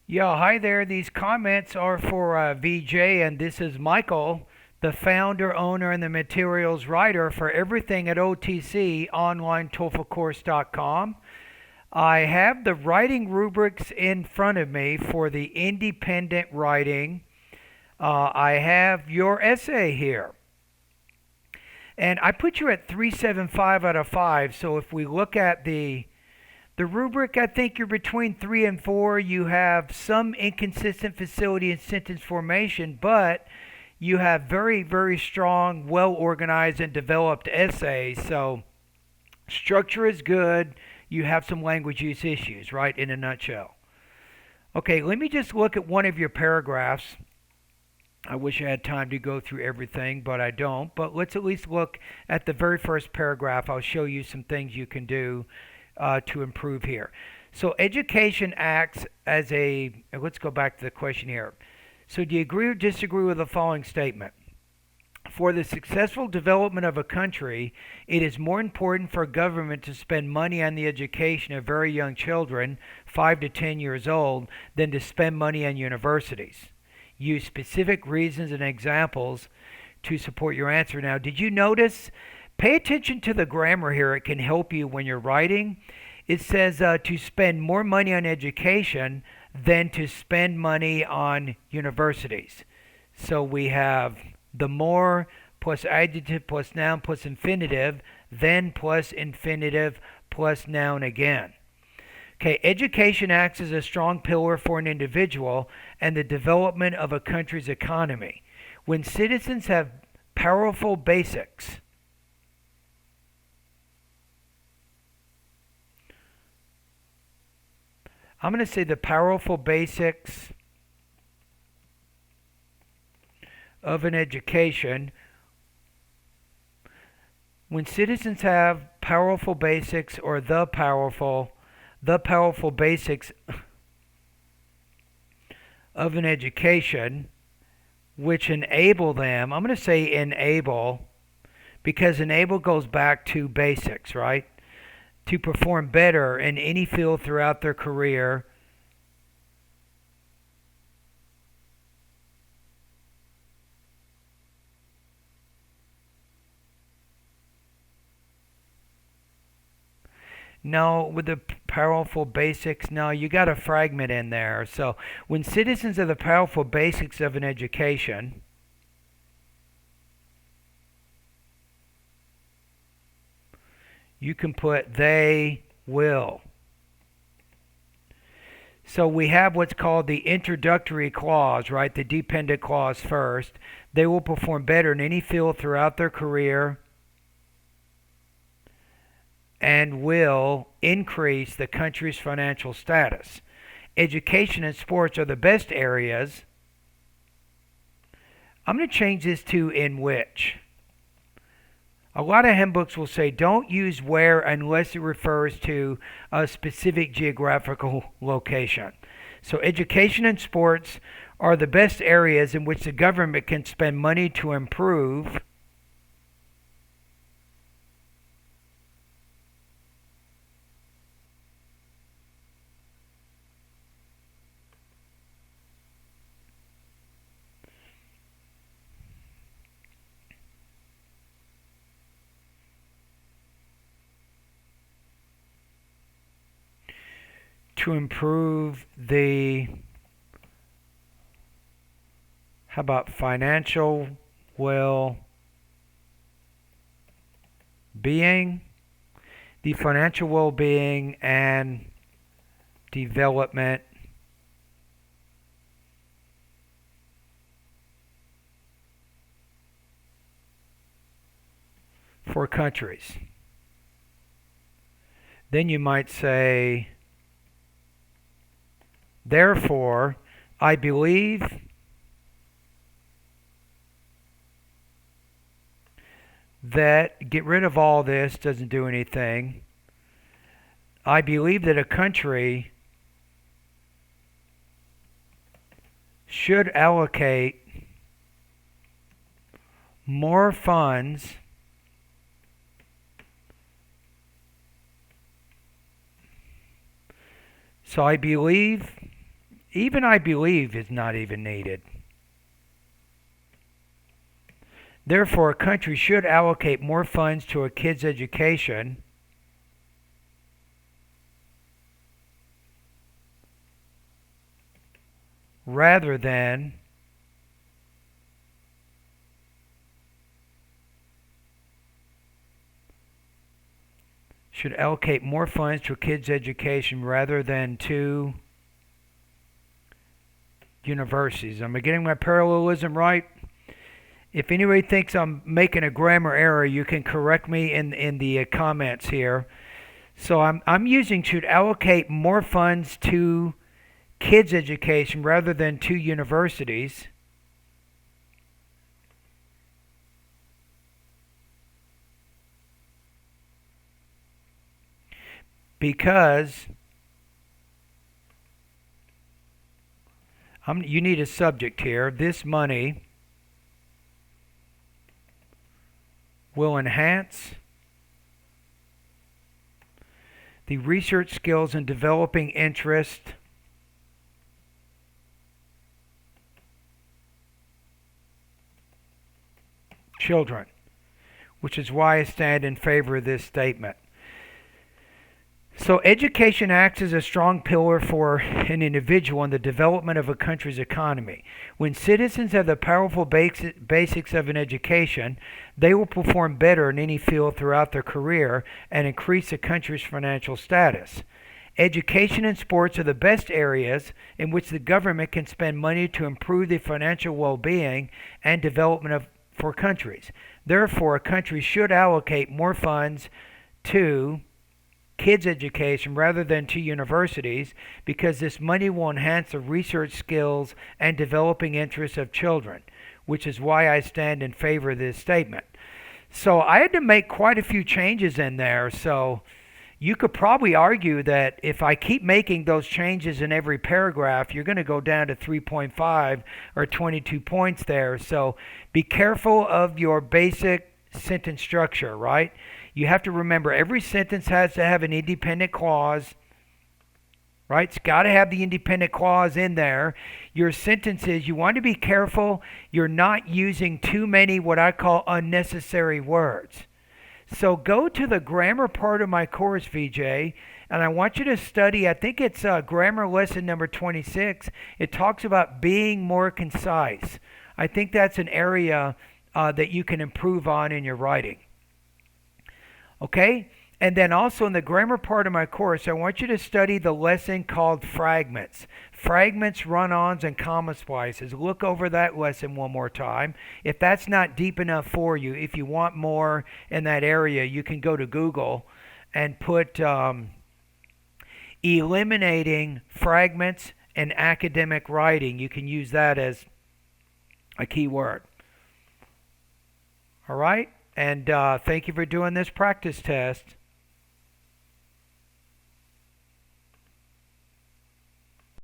Yeah, hi there. These comments are for VJ, and this is Michael, the founder, owner, and the materials writer for everything at OTC, OnlineTOEFLCourse.com. I have the writing rubrics in front of me for the independent writing. I have your essay here. And I put you at 375 out of 5. So if we look at the rubric, I think you're between 3 and 4. You have some inconsistent facility and sentence formation, but you have very, very strong, well organized, and developed essays. So structure is good. You have some language use issues, right, in a nutshell. Okay, let me just look at one of your paragraphs. I wish I had time to go through everything, but I don't. But let's at least look at the very first paragraph. I'll show you some things you can do to improve here. So education acts as a, let's go back to the question here. So do you agree or disagree with the following statement? For the successful development of a country, it is more important for a government to spend money on the education of very young children, 5 to 10 years old, than to spend money on universities. Use specific reasons and examples to support your answer. Now, did you notice? Pay attention to the grammar here. It can help you when you're writing. It says to spend more money on education than to spend money on universities. So we have the more plus adjective plus noun plus infinitive, then plus infinitive plus noun again. Okay, education acts as a strong pillar for an individual and the development of a country's economy. When citizens have powerful basics, I'm going to say the powerful basics of an education. When citizens have powerful basics or the powerful basics of an education which enable them, I'm going to say enable because enable goes back to basics, right? To perform better in any field throughout their career. No, with the powerful basics, no, you got a fragment in there. So when citizens are the powerful basics of an education, you can put they will. So we have what's called the introductory clause, right? The dependent clause first. They will perform better in any field throughout their career and will increase the country's financial status. Education and sports are the best areas. I'm going to change this to in which. A lot of handbooks will say don't use where unless it refers to a specific geographical location. So education and sports are the best areas in which the government can spend money to improve the, how about financial well-being, the financial well-being and development for countries. Then you might say, therefore, I believe that, get rid of all this, doesn't do anything. I believe that a country should allocate more funds So I believe Even I believe is not even needed. Therefore, a country should allocate more funds to a kid's education rather than to universities. Am I getting my parallelism right? If anybody thinks I'm making a grammar error, you can correct me in the comments here. So I'm using should allocate more funds to kids' education rather than to universities. Because you need a subject here. This money will enhance the research skills and developing interest children, which is why I stand in favor of this statement. So education acts as a strong pillar for an individual in the development of a country's economy. When citizens have the powerful basics of an education, they will perform better in any field throughout their career and increase a country's financial status. Education and sports are the best areas in which the government can spend money to improve the financial well-being and development for countries. Therefore, a country should allocate more funds to kids' education rather than to universities because this money will enhance the research skills and developing interests of children, which is why I stand in favor of this statement. So I had to make quite a few changes in there. So you could probably argue that if I keep making those changes in every paragraph, you're going to go down to 3.5 or 22 points there. So be careful of your basic sentence structure, right? You have to remember every sentence has to have an independent clause, right? It's got to have the independent clause in there. Your sentences, you want to be careful you're not using too many what I call unnecessary words. So go to the grammar part of my course, VJ, and I want you to study, I think it's grammar lesson number 26. It talks about being more concise. I think that's an area that you can improve on in your writing. Okay? And then also in the grammar part of my course, I want you to study the lesson called fragments. Fragments, run-ons, and comma splices. Look over that lesson one more time. If that's not deep enough for you, if you want more in that area, you can go to Google and put eliminating fragments in academic writing. You can use that as a keyword. All right? And thank you for doing this practice test.